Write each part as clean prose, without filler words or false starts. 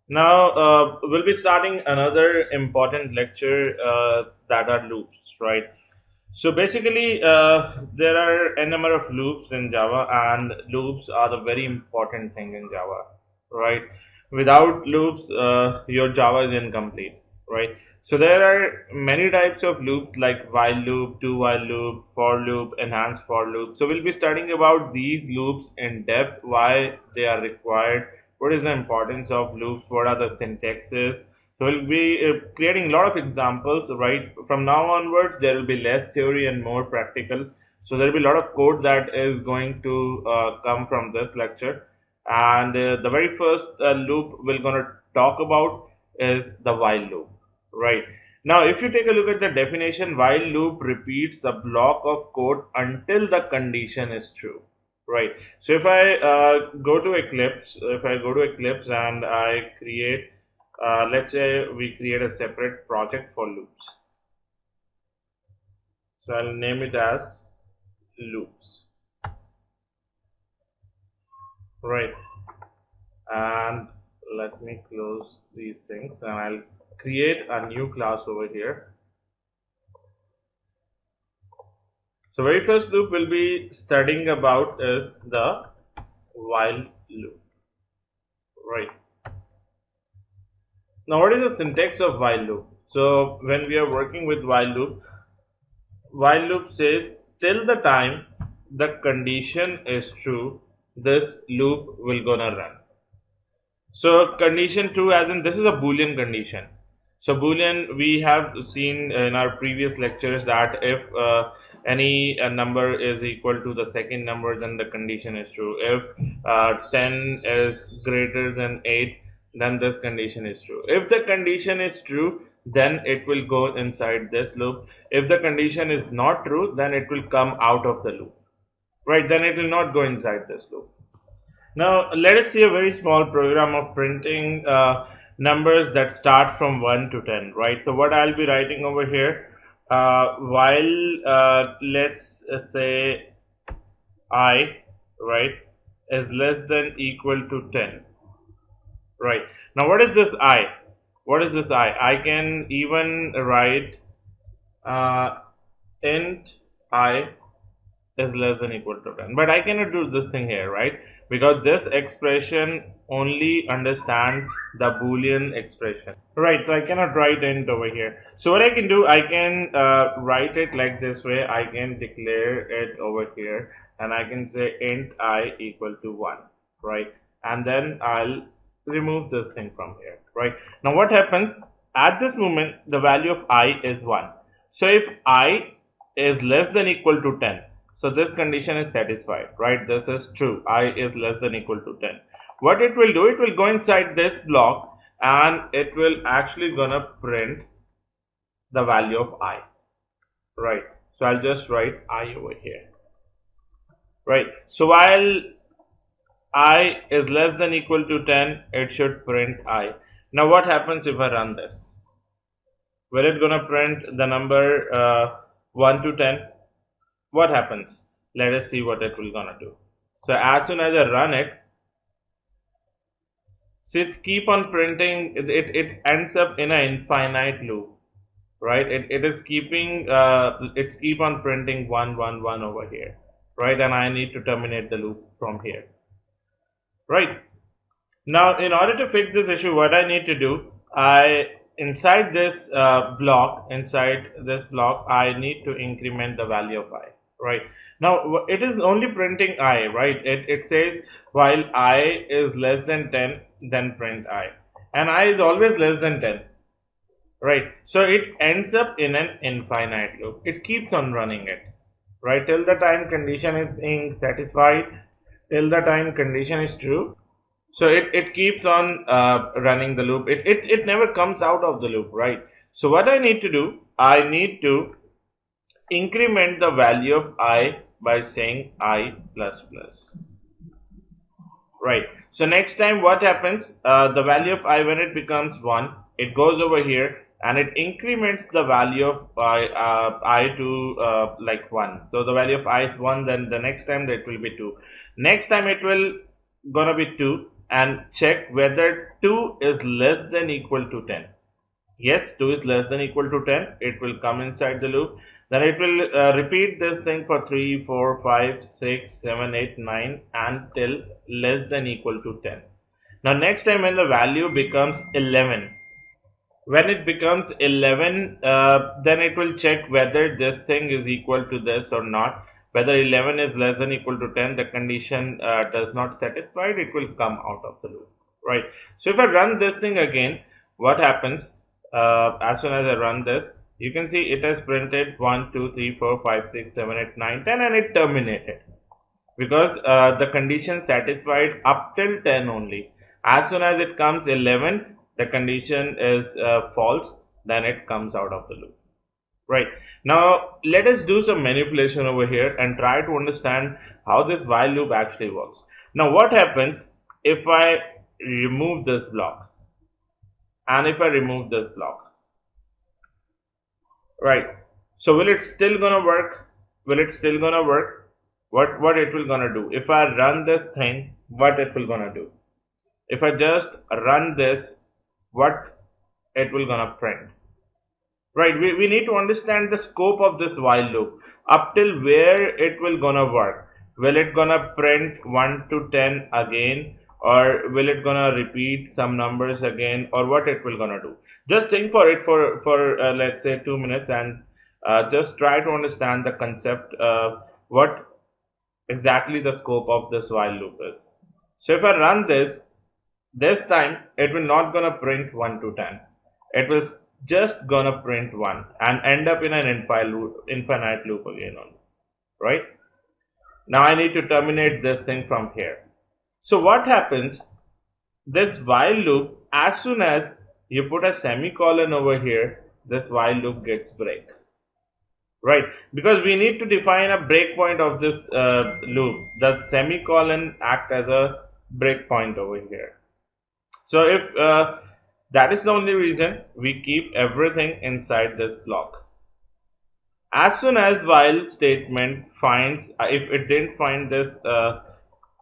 Now, we'll be starting another important lecture that are loops, right? So basically, there are a number of loops in Java, and loops are the very important thing in Java, right? Without loops, your Java is incomplete, right? So there are many types of loops like while loop, do while loop, for loop, enhanced for loop. So we'll be studying about these loops in depth, why they are required, what is the importance of loops, what are the syntaxes. So we'll be creating a lot of examples, right? From now onwards, there will be less theory and more practical. So there will be a lot of code that is going to come from this lecture. And the very first loop we're going to talk about is the while loop, right? Now, if you take a look at the definition, while loop repeats a block of code until the condition is true, right? So if I go to Eclipse and I create, let's say we create a separate project for loops. So I'll name it as loops, right? And let me close these things and I'll create a new class over here. So very first loop we'll be studying about is the while loop, right? Now what is the syntax of while loop? So when we are working with while loop says till the time the condition is true, this loop will gonna run. So condition true, as in this is a Boolean condition. So Boolean, we have seen in our previous lectures that if any number is equal to the second number, then the condition is true. If 10 is greater than 8, then this condition is true. If the condition is true, then it will go inside this loop. If the condition is not true, then it will come out of the loop, right? Then it will not go inside this loop. Now, let us see a very small program of printing numbers that start from 1 to 10, right? So, what I'll be writing over here, while let's say I, right, is less than equal to 10, right? Now, what is this I? What is this I can even write uh, int I is less than equal to 10, but I cannot do this thing here, right? Because this expression only understands the Boolean expression, right? So I cannot write int over here. So what I can do, I can write it like this way. I can declare it over here and I can say int I equal to 1, right? And then I'll remove this thing from here, right? Now what happens at this moment, the value of I is 1. So if I is less than equal to 10, so this condition is satisfied, right? This is true. I is less than equal to 10. What it will do, it will go inside this block and it will actually gonna print the value of I, right? So I'll just write I over here, right? So while I is less than equal to 10, it should print I. Now what happens if I run this? Will it gonna print the number 1 to 10? What happens? Let us see what it will gonna do. So as soon as I run it, see it's keep on printing, it ends up in an infinite loop, right? It is keeping it's keep on printing 1 1 1 over here, right? And I need to terminate the loop from here, right? Now in order to fix this issue, what I need to do, inside this block I need to increment the value of I, right? Now it is only printing I, right? It says while I is less than 10, then print I, and I is always less than 10, right? So it ends up in an infinite loop. It keeps on running it, right, till the time condition is being satisfied, till the time condition is true. So it keeps on running the loop. It never comes out of the loop, right? So what I need to do, I need to increment the value of I by saying I plus plus, right? So next time what happens, the value of I, when it becomes 1, it goes over here and it increments the value of I to like 1. So the value of I is 1, then the next time that will be 2, next time it will gonna be 2, and check whether 2 is less than equal to 10. Yes, 2 is less than equal to 10. It will come inside the loop. Then it will repeat this thing for 3, 4, 5, 6, 7, 8, 9 until less than equal to 10. Now next time when the value becomes 11, when it becomes 11, then it will check whether this thing is equal to this or not. Whether 11 is less than equal to 10, the condition does not satisfy, it will come out of the loop, right? So if I run this thing again, what happens as soon as I run this, you can see it has printed 1, 2, 3, 4, 5, 6, 7, 8, 9, 10 and it terminated because the condition satisfied up till 10 only. As soon as it comes 11, the condition is false, then it comes out of the loop. Right. Now let us do some manipulation over here and try to understand how this while loop actually works. Now what happens if I remove this block and if I remove this block? Right. So will it still gonna work? Will it still gonna work? What it will gonna do? If I run this thing, what it will gonna do? If I just run this, what it will gonna print? Right, we need to understand the scope of this while loop up till where it will gonna work. Will it gonna print 1 to 10 again, or will it gonna repeat some numbers again, or what it will gonna do? Just think for it for let's say 2 minutes and just try to understand the concept what exactly the scope of this while loop is. So if I run this time it will not gonna print 1 to 10. It will just gonna print 1 and end up in an infinite loop again only, right? Now I need to terminate this thing from here. So what happens, this while loop, as soon as you put a semicolon over here, this while loop gets break, right? Because we need to define a breakpoint of this loop. The semicolon act as a breakpoint over here. So if that is the only reason we keep everything inside this block. As soon as while statement finds, if it didn't find this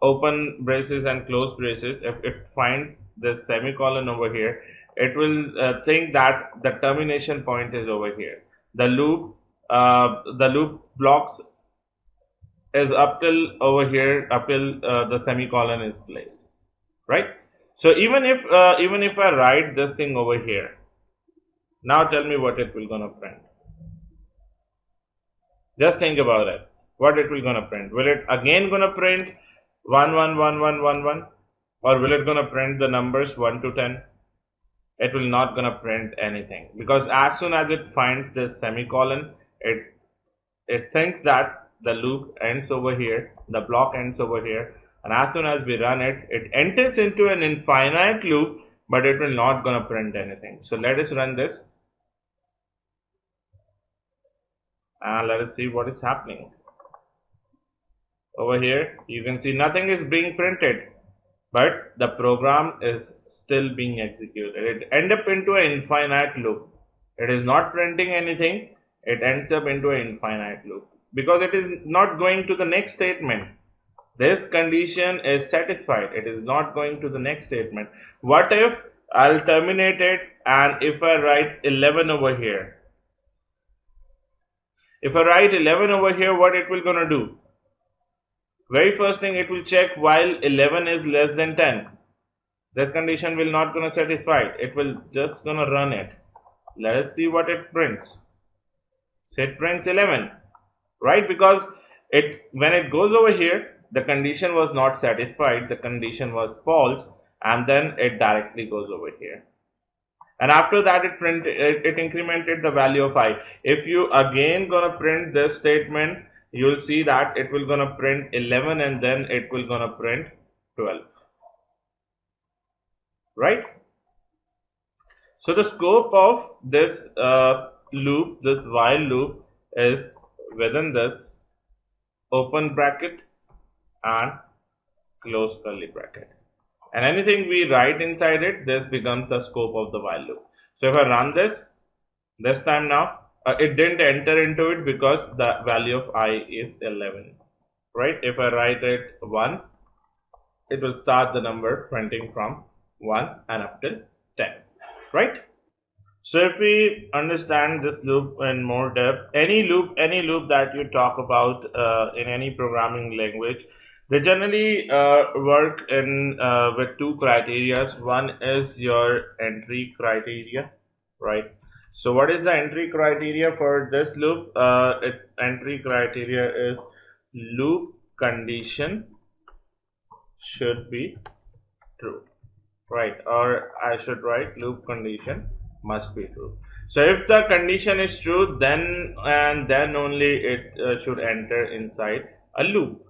open braces and closed braces, if it finds this semicolon over here, it will think that the termination point is over here. The loop blocks is up till over here, up till the semicolon is placed, right? So even if I write this thing over here, now tell me what it will gonna print. Just think about it. What it will gonna print? Will it again gonna print 1 1 1 1 1 1, or will it gonna print the numbers 1 to 10? It will not gonna print anything, because as soon as it finds this semicolon, it thinks that the loop ends over here, the block ends over here. And as soon as we run it, it enters into an infinite loop, but it will not gonna print anything. So let us run this and let us see what is happening. Over here you can see nothing is being printed, but the program is still being executed. It ends up into an infinite loop. It is not printing anything, it ends up into an infinite loop because it is not going to the next statement. This condition is satisfied. It is not going to the next statement. What if I'll terminate it and if I write 11 over here? If I write 11 over here, what it will gonna do? Very first thing, it will check while 11 is less than 10. That condition will not gonna satisfy. It will just gonna run it. Let us see what it prints. So it prints 11, right? Because when it goes over here, the condition was not satisfied, the condition was false, and then it directly goes over here. And after that it incremented the value of I. If you again gonna print this statement, you will see that it will gonna print 11 and then it will gonna print 12, right? So the scope of this loop, this while loop, is within this open bracket and close curly bracket, and anything we write inside it, this becomes the scope of the while loop. So if I run this time now, it didn't enter into it because the value of I is 11, right? If I write it 1, it will start the number printing from 1 and up till 10, right? So if we understand this loop in more depth, any loop that you talk about in any programming language, they generally work in with two criteria. One is your entry criteria, right? So what is the entry criteria for this loop? Entry criteria is loop condition should be true, right? Or I should write loop condition must be true. So if the condition is true, then and then only it should enter inside a loop.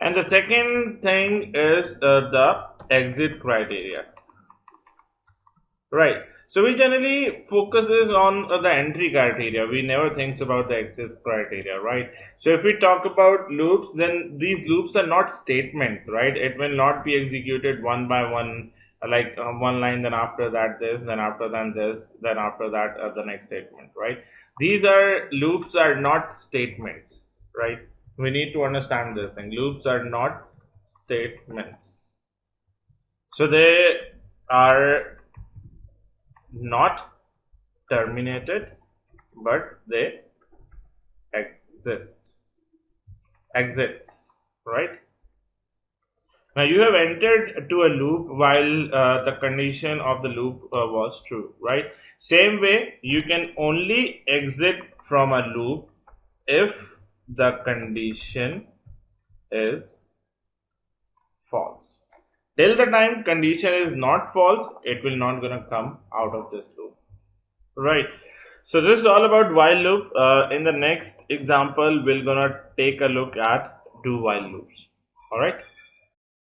And the second thing is the exit criteria, right? So we generally focuses on the entry criteria. We never thinks about the exit criteria, right? So if we talk about loops, then these loops are not statements, right? It will not be executed one by one, like one line, then after that this, then after that this, then after that the next statement, right? These are loops are not statements, right? We need to understand this thing. Loops are not statements. So they are not terminated, but they exits, right? Now you have entered to a loop while the condition of the loop was true, right? Same way, you can only exit from a loop if the condition is false. Till the time condition is not false, it will not gonna come out of this loop, right? So this is all about while loop. In the next example, we're gonna take a look at do while loops. All right.